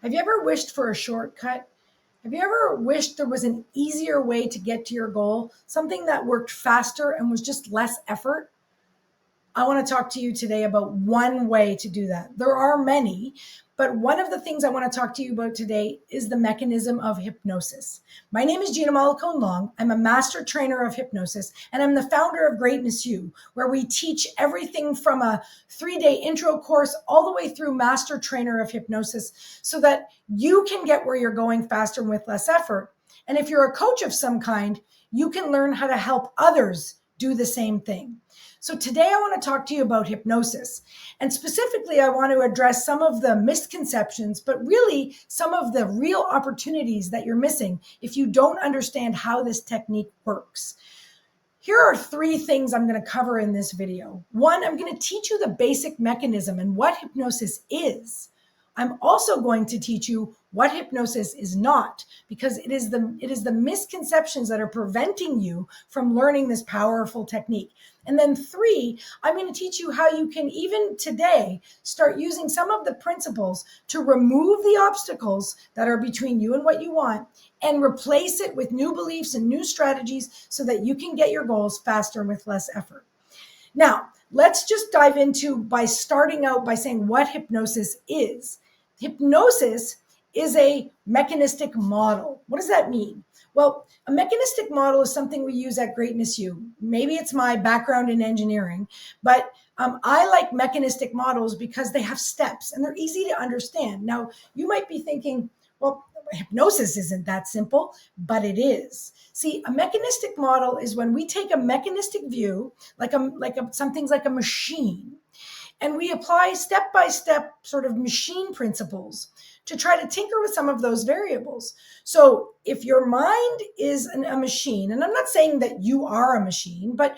Have you ever wished for a shortcut? Have you ever wished there was an easier way to get to your goal? Something that worked faster and was just less effort? I want to talk to you today about one way to do that. There are many, but one of the things I want to talk to you about today is the mechanism of hypnosis. My name is Gina Malacone Long. I'm a master trainer of hypnosis, and I'm the founder of Greatness U, where we teach everything from a 3-day intro course all the way through master trainer of hypnosis so that you can get where you're going faster and with less effort. And if you're a coach of some kind, you can learn how to help others do the same thing. So today I want to talk to you about hypnosis. And specifically, I want to address some of the misconceptions, but really some of the real opportunities that you're missing if you don't understand how this technique works. Here are 3 things I'm going to cover in this video. 1, I'm going to teach you the basic mechanism and what hypnosis is. I'm also going to teach you what hypnosis is not, because it is the misconceptions that are preventing you from learning this powerful technique. And then 3, I'm going to teach you how you can even today start using some of the principles to remove the obstacles that are between you and what you want and replace it with new beliefs and new strategies so that you can get your goals faster and with less effort. Now, let's just dive into by starting out by saying what hypnosis is. Hypnosis is a mechanistic model. What does that mean? Well, a mechanistic model is something we use at Greatness U. Maybe it's my background in engineering, but I like mechanistic models because they have steps and they're easy to understand. Now, you might be thinking, well, hypnosis isn't that simple, but it is. See, a mechanistic model is when we take a mechanistic view, something's like a machine, and we apply step-by-step sort of machine principles to try to tinker with some of those variables. So if your mind is a machine, and I'm not saying that you are a machine, but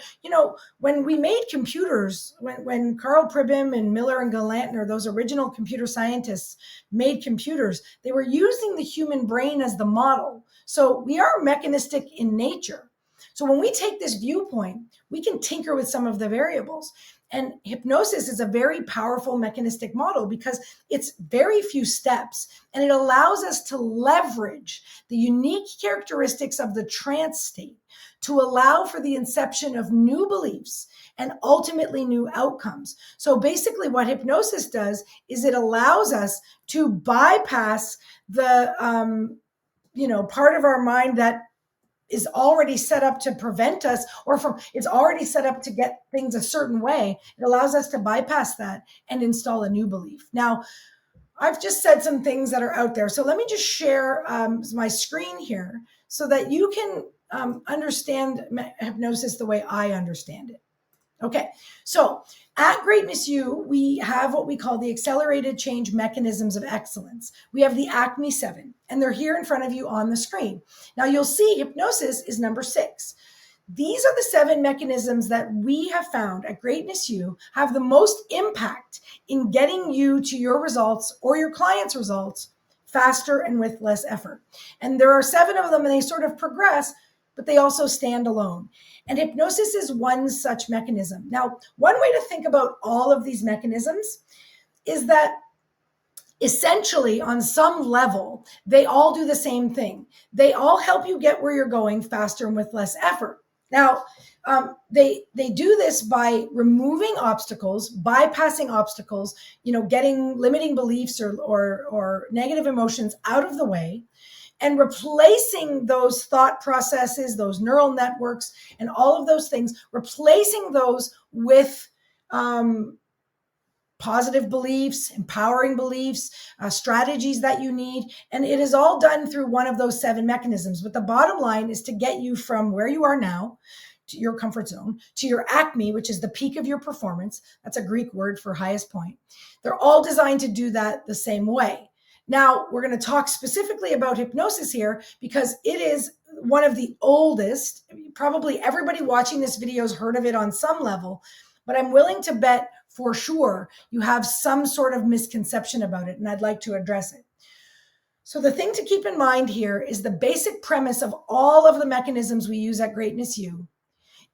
when we made computers, when Carl Pribben and Miller and Galantner, those original computer scientists, made computers, they were using the human brain as the model. So we are mechanistic in nature. So when we take this viewpoint, we can tinker with some of the variables. And hypnosis is a very powerful mechanistic model because it's very few steps, and it allows us to leverage the unique characteristics of the trance state to allow for the inception of new beliefs and ultimately new outcomes. So basically what hypnosis does is it allows us to bypass the part of our mind that is already set up to prevent us, it's already set up to get things a certain way. It allows us to bypass that and install a new belief. Now, I've just said some things that are out there. So let me just share my screen here so that you can understand hypnosis the way I understand it. Okay, so at Greatness U, we have what we call the accelerated change mechanisms of excellence. We have the ACME 7, and they're here in front of you on the screen. Now you'll see hypnosis is number 6. These are the 7 mechanisms that we have found at Greatness U have the most impact in getting you to your results or your clients' results faster and with less effort. And there are 7 of them, and they sort of progress, but they also stand alone. And hypnosis is one such mechanism. Now, one way to think about all of these mechanisms is that essentially, on some level, they all do the same thing. They all help you get where you're going faster and with less effort. Now, they do this by removing obstacles, bypassing obstacles, getting limiting beliefs or negative emotions out of the way, and replacing those thought processes, those neural networks, and all of those things, replacing those with positive beliefs, empowering beliefs, strategies that you need. And it is all done through one of those 7 mechanisms. But the bottom line is to get you from where you are now to your comfort zone, to your ACME, which is the peak of your performance. That's a Greek word for highest point. They're all designed to do that the same way. Now, we're going to talk specifically about hypnosis here because it is one of the oldest. Probably everybody watching this video has heard of it on some level, but I'm willing to bet for sure you have some sort of misconception about it, and I'd like to address it. So the thing to keep in mind here is the basic premise of all of the mechanisms we use at Greatness U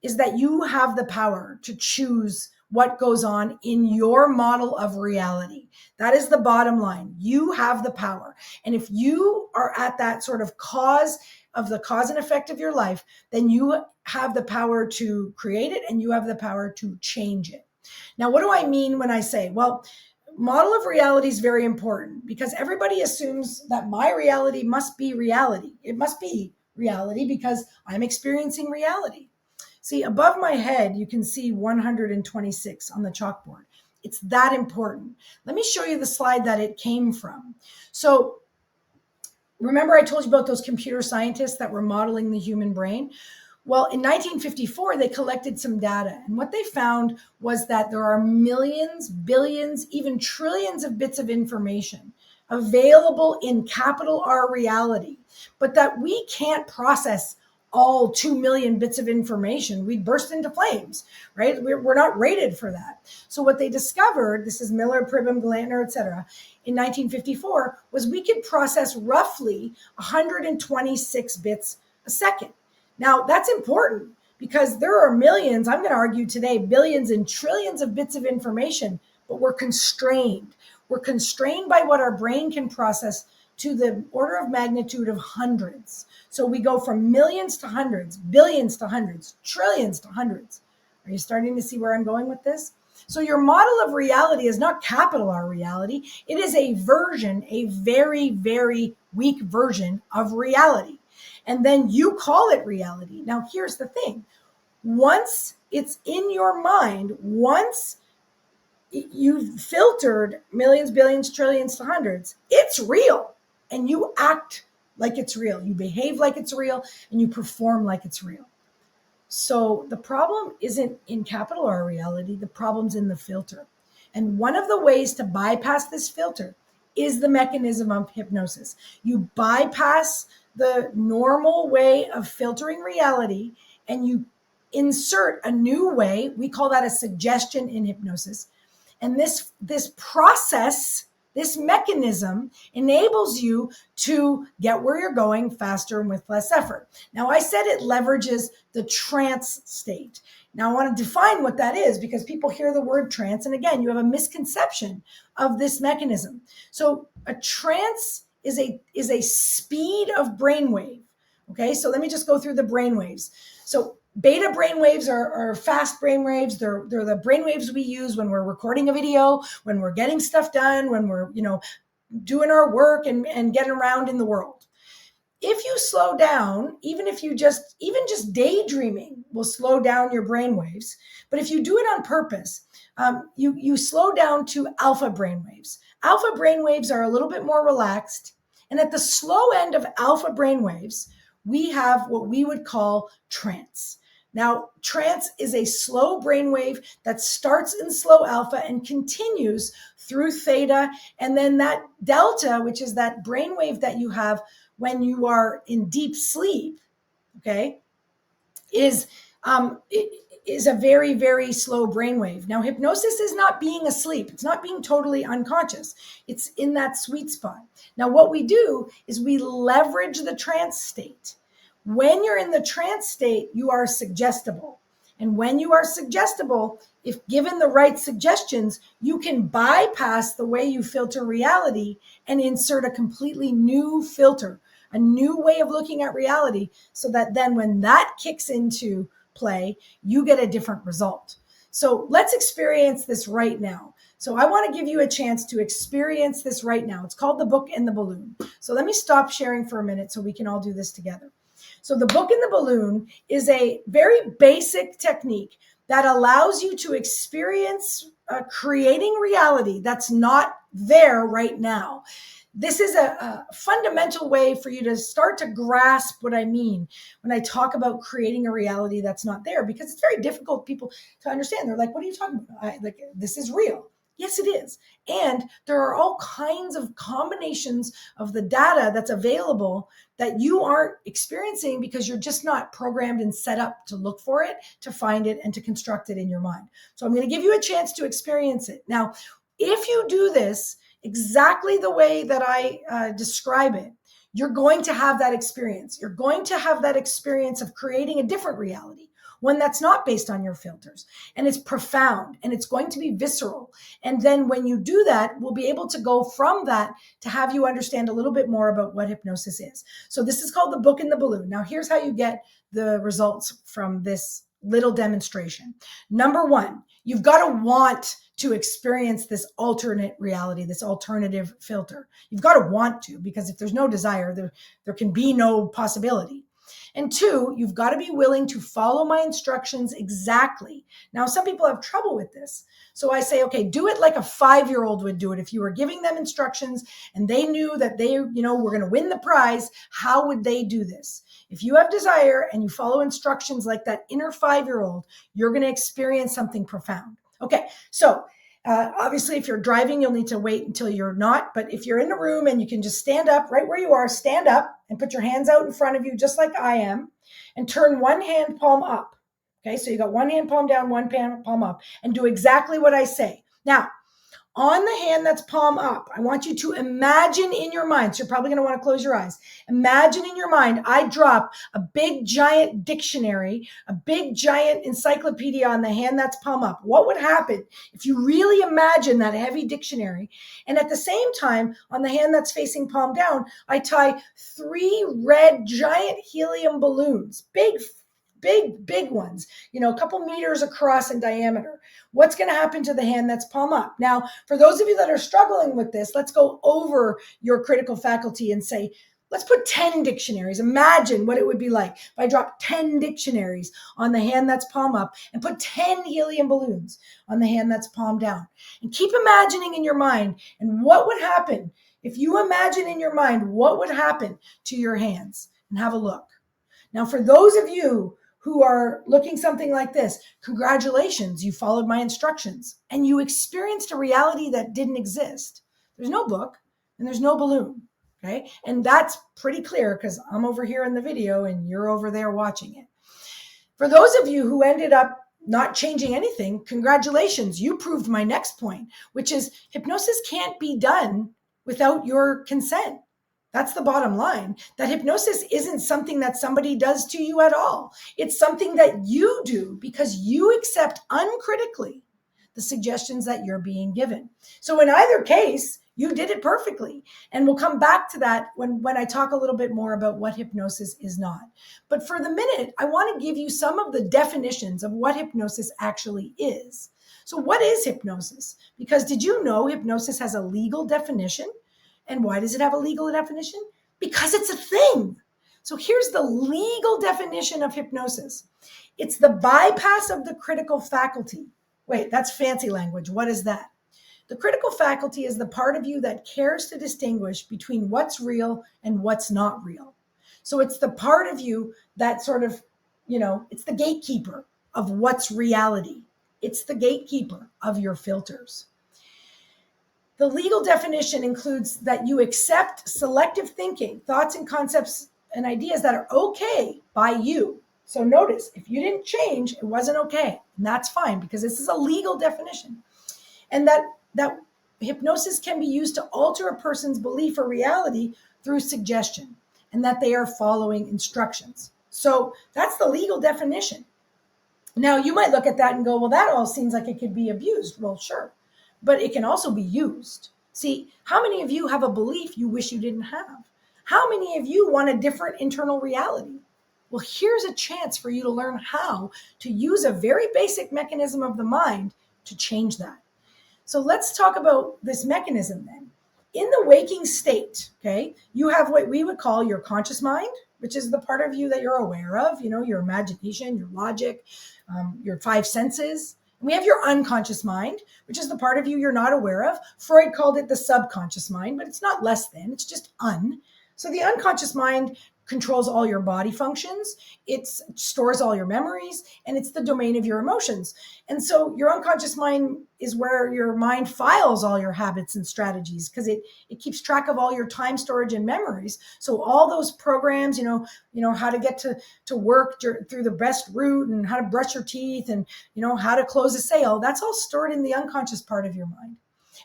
is that you have the power to choose what goes on in your model of reality. That is the bottom line. You have the power. And if you are at that sort of cause and effect of your life, then you have the power to create it and you have the power to change it. Now, what do I mean when I say, well, model of reality is very important because everybody assumes that my reality must be reality. It must be reality because I'm experiencing reality. See, above my head, you can see 126 on the chalkboard. It's that important. Let me show you the slide that it came from. So remember I told you about those computer scientists that were modeling the human brain? Well, in 1954, they collected some data. And what they found was that there are millions, billions, even trillions of bits of information available in capital R reality, but that we can't process all 2 million bits of information. We'd burst into flames, right? We're not rated for that. So what they discovered, this is Miller, Pribham, Glantner, et cetera, in 1954, was we could process roughly 126 bits a second. Now, that's important because there are millions, I'm going to argue today, billions and trillions of bits of information, but we're constrained. We're constrained by what our brain can process to the order of magnitude of hundreds. So we go from millions to hundreds, billions to hundreds, trillions to hundreds. Are you starting to see where I'm going with this? So your model of reality is not capital R reality. It is a version, a very, very weak version of reality. And then you call it reality. Now, here's the thing. Once it's in your mind, once you've filtered millions, billions, trillions to hundreds, it's real. And you act like it's real. You behave like it's real and you perform like it's real. So the problem isn't in capital R reality. The problem's in the filter. And one of the ways to bypass this filter is the mechanism of hypnosis. You bypass the normal way of filtering reality and you insert a new way. We call that a suggestion in hypnosis. And this process, this mechanism enables you to get where you're going faster and with less effort. Now, I said it leverages the trance state. Now, I want to define what that is because people hear the word trance. And again, you have a misconception of this mechanism. So a trance is a speed of brainwave. Okay, so let me just go through the brainwaves. So beta brainwaves are fast brainwaves. They're the brainwaves we use when we're recording a video, when we're getting stuff done, when we're doing our work and getting around in the world. If you slow down, even just daydreaming will slow down your brainwaves. But if you do it on purpose, you slow down to alpha brainwaves. Alpha brainwaves are a little bit more relaxed. And at the slow end of alpha brainwaves, we have what we would call trance. Now, trance is a slow brainwave that starts in slow alpha and continues through theta. And then that delta, which is that brainwave that you have when you are in deep sleep, okay, is a very, very slow brainwave. Now, hypnosis is not being asleep. It's not being totally unconscious. It's in that sweet spot. Now, what we do is we leverage the trance state. When you're in the trance state, you are suggestible. And when you are suggestible, if given the right suggestions, you can bypass the way you filter reality and insert a completely new filter, a new way of looking at reality, so that then when that kicks into play, you get a different result. So let's experience this right now. So I want to give you a chance to experience this right now. It's called The Book and the Balloon. So let me stop sharing for a minute so we can all do this together. So the book and the balloon is a very basic technique that allows you to experience creating reality that's not there right now. This is a fundamental way for you to start to grasp what I mean when I talk about creating a reality that's not there, because it's very difficult for people to understand. They're like, what are you talking about? This is real. Yes, it is. And there are all kinds of combinations of the data that's available that you aren't experiencing because you're just not programmed and set up to look for it, to find it, and to construct it in your mind. So I'm going to give you a chance to experience it. Now, if you do this exactly the way that I describe it, you're going to have that experience. You're going to have that experience of creating a different reality, one that's not based on your filters. And it's profound and it's going to be visceral. And then when you do that, we'll be able to go from that to have you understand a little bit more about what hypnosis is. So this is called the book in the balloon. Now, here's how you get the results from this little demonstration. Number one, you've got to want to experience this alternate reality, this alternative filter. You've got to want to, because if there's no desire, there can be no possibility. And two, you've got to be willing to follow my instructions exactly. Now, some people have trouble with this. So I say, okay, do it like a 5-year-old would do it. If you were giving them instructions and they knew that they, were going to win the prize, how would they do this? If you have desire and you follow instructions like that inner 5-year-old, you're going to experience something profound. Okay, so obviously, if you're driving, you'll need to wait until you're not. But if you're in a room and you can just stand up right where you are, stand up and put your hands out in front of you, just like I am, and turn one hand palm up. Okay, so you got one hand palm down, one hand palm up, and do exactly what I say. Now, on the hand that's palm up, I want you to imagine in your mind, so you're probably going to want to close your eyes. Imagine in your mind, I drop a big giant dictionary, a big giant encyclopedia on the hand that's palm up. What would happen if you really imagine that heavy dictionary? And at the same time, on the hand that's facing palm down, I tie 3 red giant helium balloons, big ones, a couple meters across in diameter. What's going to happen to the hand that's palm up? Now, for those of you that are struggling with this, let's go over your critical faculty and say, let's put 10 dictionaries. Imagine what it would be like if I dropped 10 dictionaries on the hand that's palm up and put 10 helium balloons on the hand that's palm down. And keep imagining in your mind, and what would happen if you imagine in your mind what would happen to your hands, and have a look. Now, for those of you who are looking something like this, congratulations, you followed my instructions and you experienced a reality that didn't exist. There's no book and there's no balloon, okay? And that's pretty clear because I'm over here in the video and you're over there watching it. For those of you who ended up not changing anything, congratulations, you proved my next point, which is hypnosis can't be done without your consent. That's the bottom line. That hypnosis isn't something that somebody does to you at all. It's something that you do because you accept uncritically the suggestions that you're being given. So in either case, you did it perfectly. And we'll come back to that when I talk a little bit more about what hypnosis is not. But for the minute, I want to give you some of the definitions of what hypnosis actually is. So what is hypnosis? Because did you know hypnosis has a legal definition? And why does it have a legal definition? Because it's a thing. So here's the legal definition of hypnosis. It's the bypass of the critical faculty. Wait, that's fancy language. What is that? The critical faculty is the part of you that cares to distinguish between what's real and what's not real. So it's the part of you that sort of, it's the gatekeeper of what's reality. It's the gatekeeper of your filters. The legal definition includes that you accept selective thinking, thoughts and concepts and ideas that are okay by you. So notice, if you didn't change, it wasn't okay. And that's fine because this is a legal definition. And that hypnosis can be used to alter a person's belief or reality through suggestion, and that they are following instructions. So that's the legal definition. Now, you might look at that and go, well, that all seems like it could be abused. Well, sure. But it can also be used. See, how many of you have a belief you wish you didn't have? How many of you want a different internal reality? Well, here's a chance for you to learn how to use a very basic mechanism of the mind to change that. So let's talk about this mechanism then. In the waking state, okay, you have what we would call your conscious mind, which is the part of you that you're aware of, your imagination, your logic, your 5 senses. We have your unconscious mind, which is the part of you you're not aware of. Freud called it the subconscious mind, but it's not less than, it's just un. So the unconscious mind controls all your body functions, it stores all your memories, and it's the domain of your emotions. And so your unconscious mind is where your mind files all your habits and strategies because it keeps track of all your time storage and memories. So all those programs, how to get to work through the best route and how to brush your teeth and, how to close a sale, that's all stored in the unconscious part of your mind.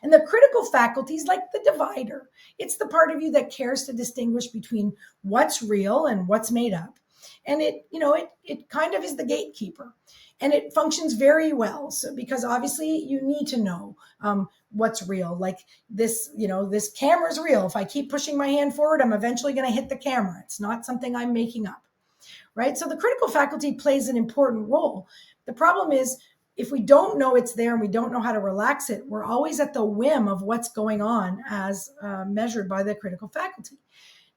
And the critical faculty is like the divider. It's the part of you that cares to distinguish between what's real and what's made up. And it kind of is the gatekeeper, and it functions very well. So, because obviously you need to know what's real. Like this camera is real. If I keep pushing my hand forward, I'm eventually going to hit the camera. It's not something I'm making up, right? So the critical faculty plays an important role. The problem is, if we don't know it's there and we don't know how to relax it, we're always at the whim of what's going on as measured by the critical faculty.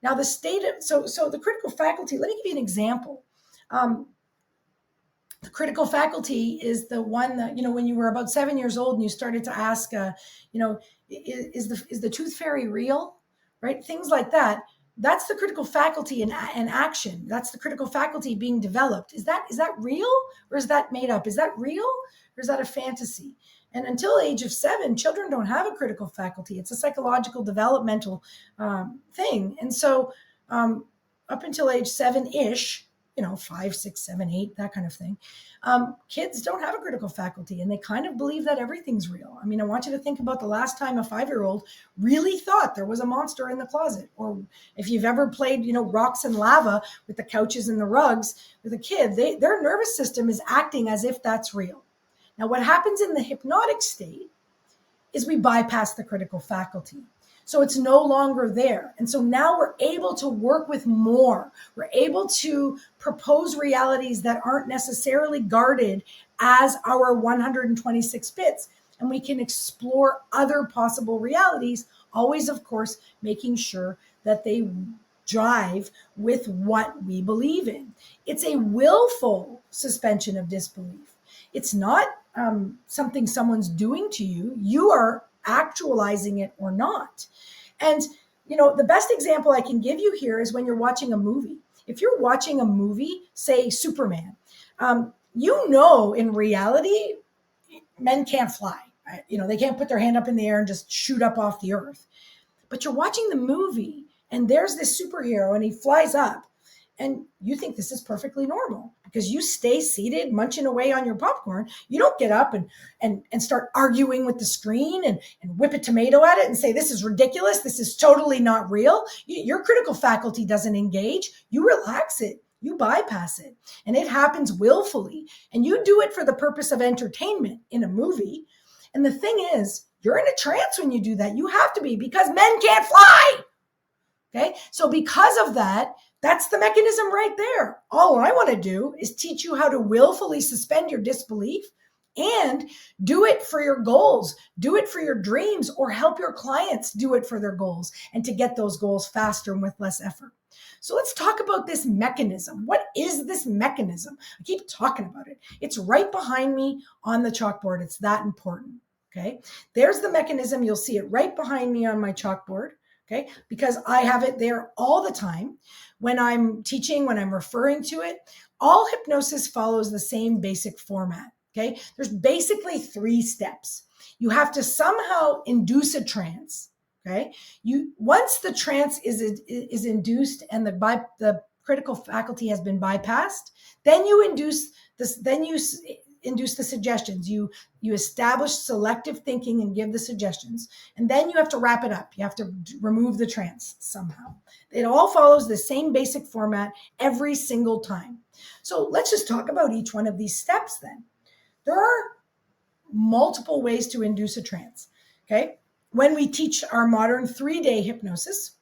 Now, the critical faculty, let me give you an example. The critical faculty is the one that, when you were about 7 years old and you started to ask, is the tooth fairy real, right? Things like that. That's the critical faculty in action. That's the critical faculty being developed. Is that real, or is that made up? Is that real, or is that a fantasy? And until the age of 7, children don't have a critical faculty. It's a psychological developmental thing. And so up until age 7-ish, 5, 6, 7, 8, that kind of thing, kids don't have a critical faculty, and they kind of believe that everything's real. I mean, I want you to think about the last time a 5-year-old really thought there was a monster in the closet, or if you've ever played, rocks and lava with the couches and the rugs with a kid, their nervous system is acting as if that's real. Now, what happens in the hypnotic state is we bypass the critical faculty. So it's no longer there. And so now we're able to work with more. We're able to propose realities that aren't necessarily guarded as our 126 bits. And we can explore other possible realities, always, of course, making sure that they drive with what we believe in. It's a willful suspension of disbelief. It's not something someone's doing to you. You are actualizing it or not. And, the best example I can give you here is when you're watching a movie. If you're watching a movie, say Superman, in reality, men can't fly. Right? They can't put their hand up in the air and just shoot up off the earth. But you're watching the movie and there's this superhero and he flies up. And you think this is perfectly normal because you stay seated munching away on your popcorn. You don't get up and start arguing with the screen and whip a tomato at it and say, this is ridiculous. This is totally not real. Your critical faculty doesn't engage. You relax it. You bypass it. And it happens willfully. And you do it for the purpose of entertainment in a movie. And the thing is, you're in a trance when you do that. You have to be, because men can't fly. Okay. So because of that, that's the mechanism right there. All I want to do is teach you how to willfully suspend your disbelief and do it for your goals, do it for your dreams, or help your clients do it for their goals and to get those goals faster and with less effort. So let's talk about this mechanism. What is this mechanism? I keep talking about it. It's right behind me on the chalkboard. It's that important. Okay. There's the mechanism. You'll see it right behind me on my chalkboard. Okay, because I have it there all the time when I'm teaching, when I'm referring to it. All hypnosis follows the same basic format. Okay, there's basically 3 steps. You have to somehow induce a trance. Okay, once the trance is induced and the critical faculty has been bypassed, then you induce this. Then you induce the suggestions. You establish selective thinking and give the suggestions, and then you have to wrap it up. You have to remove the trance somehow. It all follows the same basic format every single time. So let's just talk about each one of these steps then. There are multiple ways to induce a trance. Okay, when we teach our modern 3-day hypnosis,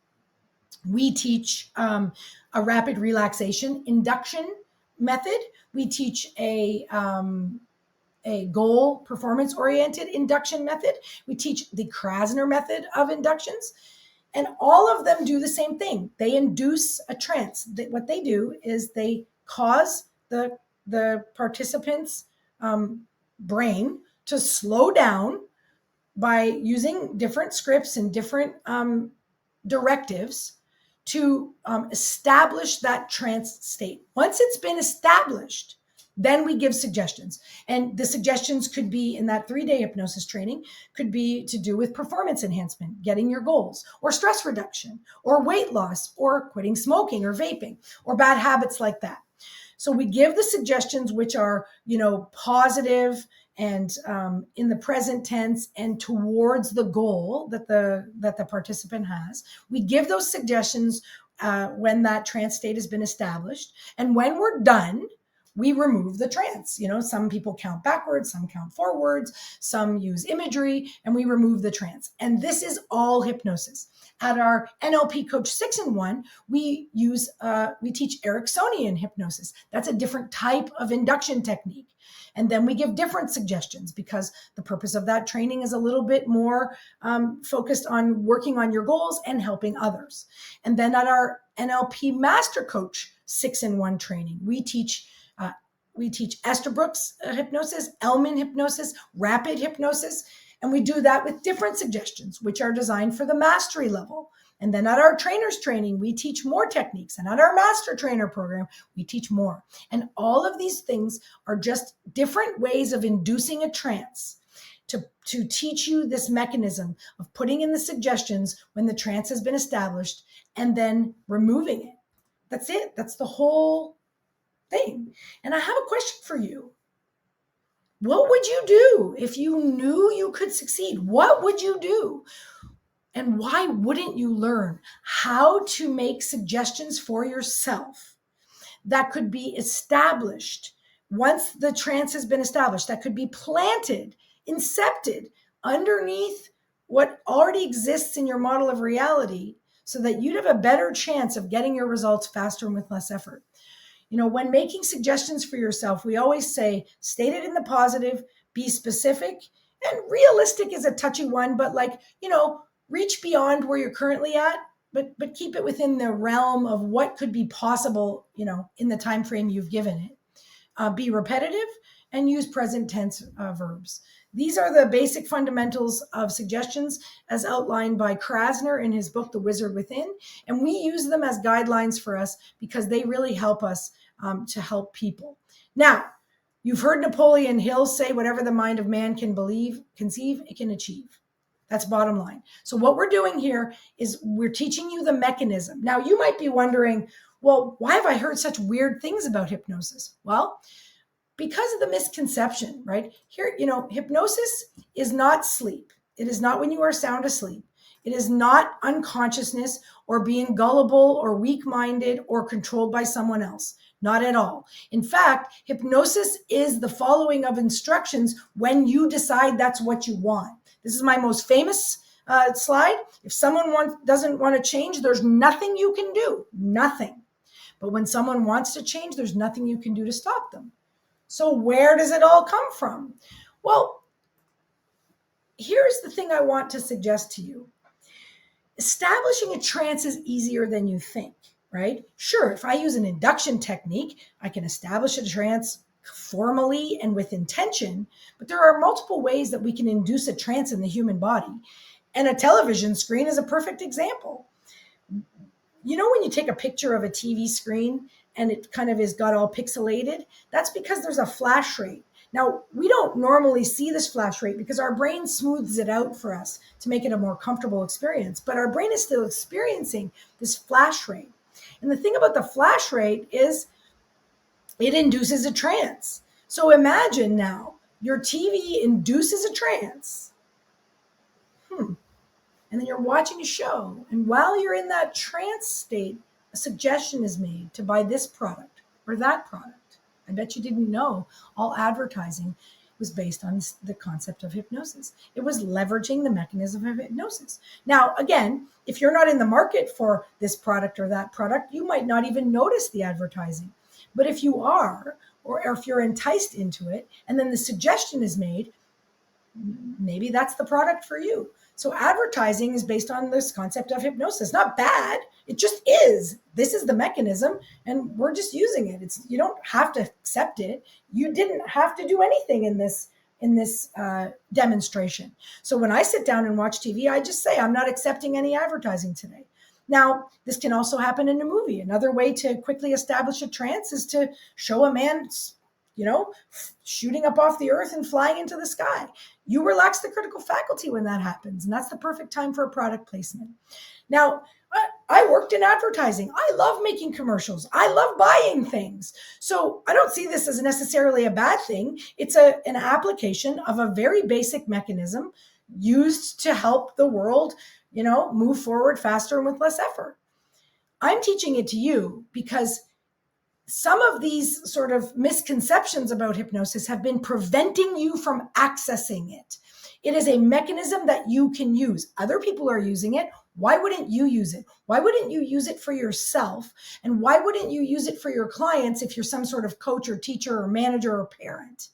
we teach a rapid relaxation induction method. We teach a goal performance-oriented induction method. We teach the Krasner method of inductions. And all of them do the same thing. They induce a trance. What they do is they cause the participant's brain to slow down by using different scripts and different directives to establish that trance state. Once it's been established, then we give suggestions. And the suggestions could be in that 3-day hypnosis training, could be to do with performance enhancement, getting your goals, or stress reduction, or weight loss, or quitting smoking or vaping, or bad habits like that. So we give the suggestions which are, positive and in the present tense and towards the goal that the participant has. We give those suggestions when that trance state has been established. And when we're done, we remove the trance. Some people count backwards, some count forwards, some use imagery, and we remove the trance. And this is all hypnosis. At our NLP Coach 6-in-1, we teach Ericksonian hypnosis. That's a different type of induction technique. And then we give different suggestions because the purpose of that training is a little bit more focused on working on your goals and helping others. And then at our NLP Master Coach 6-in-1 training, we teach Estabrooks hypnosis, Elman hypnosis, rapid hypnosis, and we do that with different suggestions, which are designed for the mastery level. And then at our trainers training, we teach more techniques. And at our master trainer program, we teach more. And all of these things are just different ways of inducing a trance to teach you this mechanism of putting in the suggestions when the trance has been established and then removing it. That's it. That's the whole thing. And I have a question for you. What would you do if you knew you could succeed? What would you do? And why wouldn't you learn how to make suggestions for yourself that could be established once the trance has been established, that could be planted, incepted underneath what already exists in your model of reality so that you'd have a better chance of getting your results faster and with less effort? When making suggestions for yourself, we always say, state it in the positive, be specific, and realistic is a touchy one, but reach beyond where you're currently at, but keep it within the realm of what could be possible, in the time frame you've given it. Be repetitive and use present tense verbs. These are the basic fundamentals of suggestions as outlined by Krasner in his book, The Wizard Within. And we use them as guidelines for us because they really help us to help people. Now, you've heard Napoleon Hill say, whatever the mind of man can conceive, it can achieve. That's bottom line. So what we're doing here is we're teaching you the mechanism. Now, you might be wondering, well, why have I heard such weird things about hypnosis? Well, because of the misconception, right? Here, hypnosis is not sleep. It is not when you are sound asleep. It is not unconsciousness or being gullible or weak-minded or controlled by someone else. Not at all. In fact, hypnosis is the following of instructions when you decide that's what you want. This is my most famous slide. If someone doesn't want to change, there's nothing you can do. Nothing. But when someone wants to change, there's nothing you can do to stop them. So where does it all come from? Well, here's the thing I want to suggest to you. Establishing a trance is easier than you think, right? Sure, if I use an induction technique, I can establish a trance formally and with intention, but there are multiple ways that we can induce a trance in the human body. And a television screen is a perfect example. When you take a picture of a TV screen and it kind of is got all pixelated, that's because there's a flash rate. Now, we don't normally see this flash rate because our brain smooths it out for us to make it a more comfortable experience, but our brain is still experiencing this flash rate. And the thing about the flash rate is it induces a trance. So imagine now your TV induces a trance. And then you're watching a show. And while you're in that trance state, a suggestion is made to buy this product or that product. I bet you didn't know all advertising was based on the concept of hypnosis. It was leveraging the mechanism of hypnosis. Now, again, if you're not in the market for this product or that product, you might not even notice the advertising. But if you are, or if you're enticed into it, and then the suggestion is made, maybe that's the product for you. So advertising is based on this concept of hypnosis. Not bad. It just is. This is the mechanism, and we're just using it. You don't have to accept it. You didn't have to do anything in this demonstration. So when I sit down and watch TV, I just say, I'm not accepting any advertising today. Now, this can also happen in a movie. Another way to quickly establish a trance is to show a man, shooting up off the earth and flying into the sky. You relax the critical faculty when that happens, and that's the perfect time for a product placement. Now, I worked in advertising. I love making commercials. I love buying things. So I don't see this as necessarily a bad thing. It's an application of a very basic mechanism used to help the world, move forward faster and with less effort. I'm teaching it to you because some of these sort of misconceptions about hypnosis have been preventing you from accessing it. It is a mechanism that you can use. Other people are using it. Why wouldn't you use it? Why wouldn't you use it for yourself? And why wouldn't you use it for your clients if you're some sort of coach or teacher or manager or parent?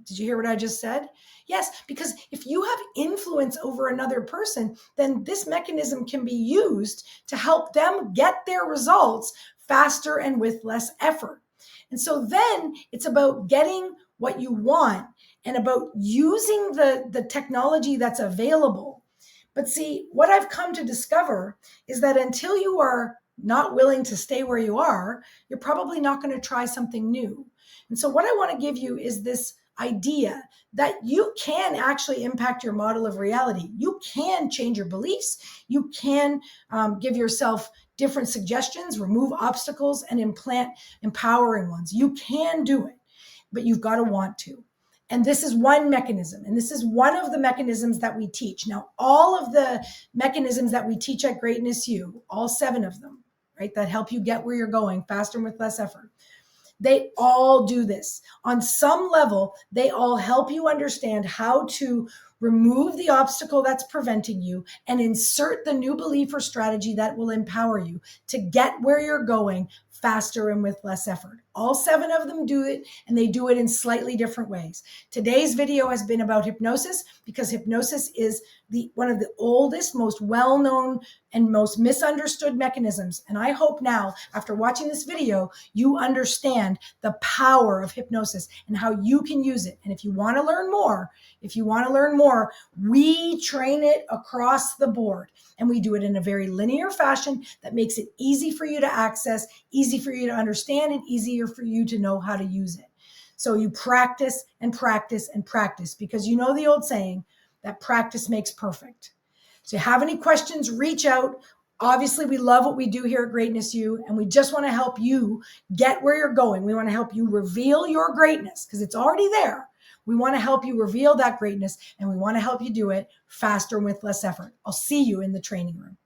Did you hear what I just said? Yes, because if you have influence over another person, then this mechanism can be used to help them get their results faster and with less effort. And so then it's about getting what you want and about using the technology that's available. But see, what I've come to discover is that until you are not willing to stay where you are, you're probably not going to try something new. And so what I want to give you is this idea that you can actually impact your model of reality. You can change your beliefs. You can give yourself different suggestions, remove obstacles, and implant empowering ones. You can do it, but you've got to want to. And this is one mechanism, and this is one of the mechanisms that we teach. Now, all of the mechanisms that we teach at Greatness U, all 7 of them, right, that help you get where you're going faster and with less effort, they all do this. On some level, they all help you understand how to remove the obstacle that's preventing you and insert the new belief or strategy that will empower you to get where you're going faster and with less effort. All 7 of them do it, and they do it in slightly different ways. Today's video has been about hypnosis because hypnosis is one of the oldest, most well-known, and most misunderstood mechanisms. And I hope now, after watching this video, you understand the power of hypnosis and how you can use it. And if you want to learn more, we train it across the board. And we do it in a very linear fashion that makes it easy for you to access, easy for you to understand, and easier for you to know how to use it. So you practice and practice and practice, because you know the old saying that practice makes perfect. So if you have any questions, reach out. Obviously, we love what we do here at Greatness U, and we just want to help you get where you're going. We want to help you reveal your greatness because it's already there. We want to help you reveal that greatness, and we want to help you do it faster and with less effort. I'll see you in the training room.